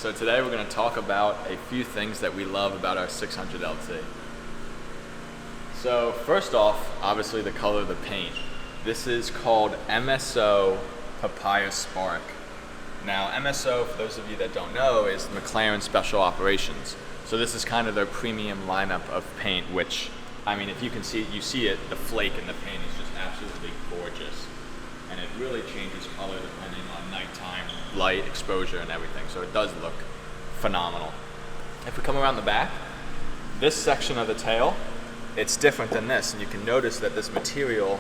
So today we're going to talk about a few things that we love about our 600 LT. So first off, obviously the color of the paint. This is called MSO Papaya Spark. Now MSO, for those of you that don't know, is McLaren Special Operations. So this is kind of their premium lineup of paint, which, I mean, if you can see it, you see it, the flake in the paint is just absolutely gorgeous. And it really changes color depending on nighttime, light, exposure, and everything. So it does look phenomenal. If we come around the back, this section of the tail, it's different than this. And you can notice that this material,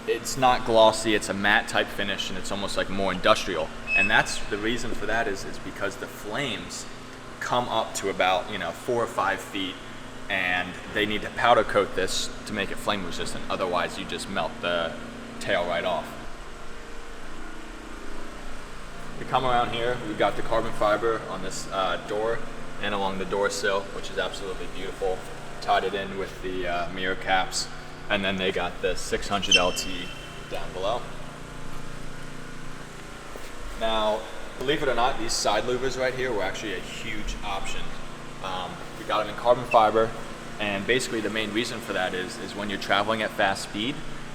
it's not glossy, it's a matte type finish, and it's almost like more industrial. And that's the reason for that is because the flames come up to about 4 or 5 feet, and they need to powder coat this to make it flame resistant. Otherwise, you just melt the tail right off. We come around here, we've got the carbon fiber on this door and along the door sill, which is absolutely beautiful. Tied it in with the mirror caps, and then they got the 600 LT down below. Now, believe it or not, these side louvers right here were actually a huge option. We got them in carbon fiber, and basically the main reason for that is when you're traveling at fast speed,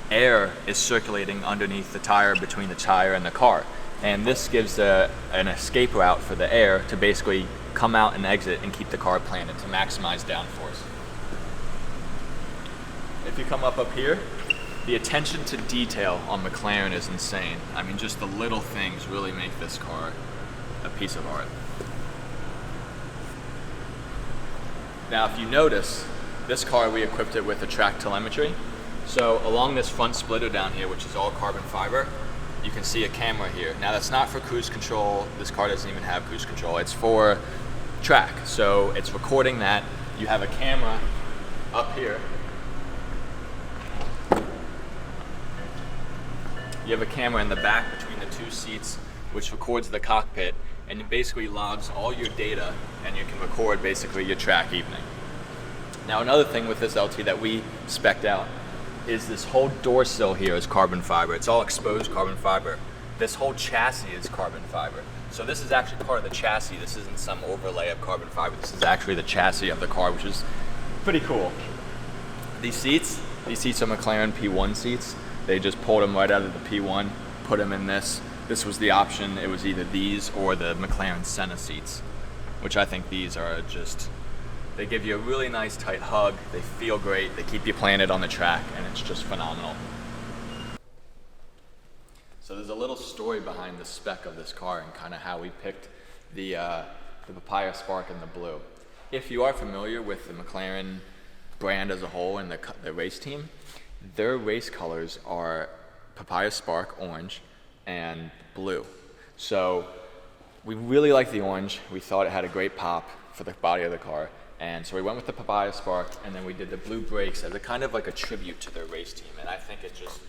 air is circulating underneath the tire, between the tire and the car. And this gives an escape route for the air to basically come out and exit and keep the car planted to maximize downforce. If you come up here, the attention to detail on McLaren is insane. I mean, just the little things really make this car a piece of art. Now, if you notice, this car we equipped it with a track telemetry. So along this front splitter down here, which is all carbon fiber, you can see a camera here. Now that's not for cruise control. This car doesn't even have cruise control. It's for track. So it's recording that. You have a camera up here. You have a camera in the back between the 2 seats, which records the cockpit, and it basically logs all your data, and you can record basically your track evening. Now another thing with this LT that we spec'd out is this whole door sill here is carbon fiber. It's all exposed carbon fiber. This whole chassis is carbon fiber. So this is actually part of the chassis. This isn't some overlay of carbon fiber. This is actually the chassis of the car, which is pretty cool. These seats are Mclaren P1 seats. They just pulled them right out of the P1, put them in this. This was the option. It was either these or the McLaren Senna seats, which I think these are just, they give you a really nice tight hug, they feel great, they keep you planted on the track, and it's just phenomenal. So there's a little story behind the spec of this car and kind of how we picked the Papaya Spark in the blue. If you are familiar with the McLaren brand as a whole and the race team, their race colors are Papaya Spark orange and blue. So we really like the orange. We thought it had a great pop for the body of the car. And so we went with the Papaya Spark, and then we did the blue brakes as a kind of like a tribute to their race team. And I think it just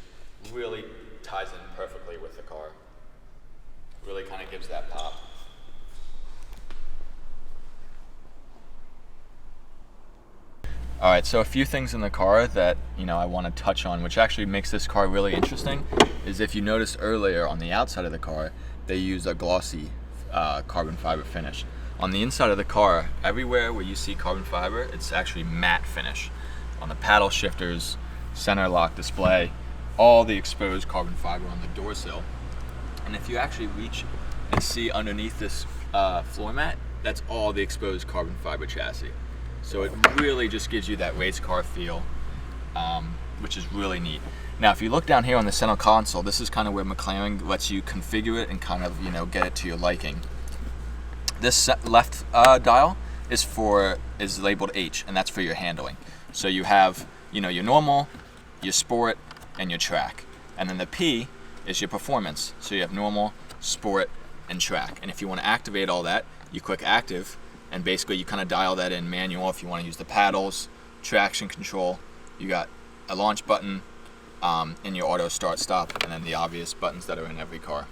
really ties in perfectly with the car. Really kind of gives that pop. All right, so a few things in the car that I want to touch on, which actually makes this car really interesting, is if you noticed earlier on the outside of the car, they use a glossy carbon fiber finish. On the inside of the car, everywhere where you see carbon fiber, it's actually matte finish. On the paddle shifters, center lock display, all the exposed carbon fiber on the door sill. And if you actually reach and see underneath this floor mat, that's all the exposed carbon fiber chassis. So it really just gives you that race car feel, which is really neat. Now, if you look down here on the center console, this is kind of where McLaren lets you configure it and kind of get it to your liking. This left dial is labeled H, and that's for your handling. So you have your normal, your sport, and your track. And then the P is your performance. So you have normal, sport, and track. And if you want to activate all that, you click active, and basically you kind of dial that in manual. If you want to use the paddles, traction control, you got a launch button, in your auto start stop, and then the obvious buttons that are in every car.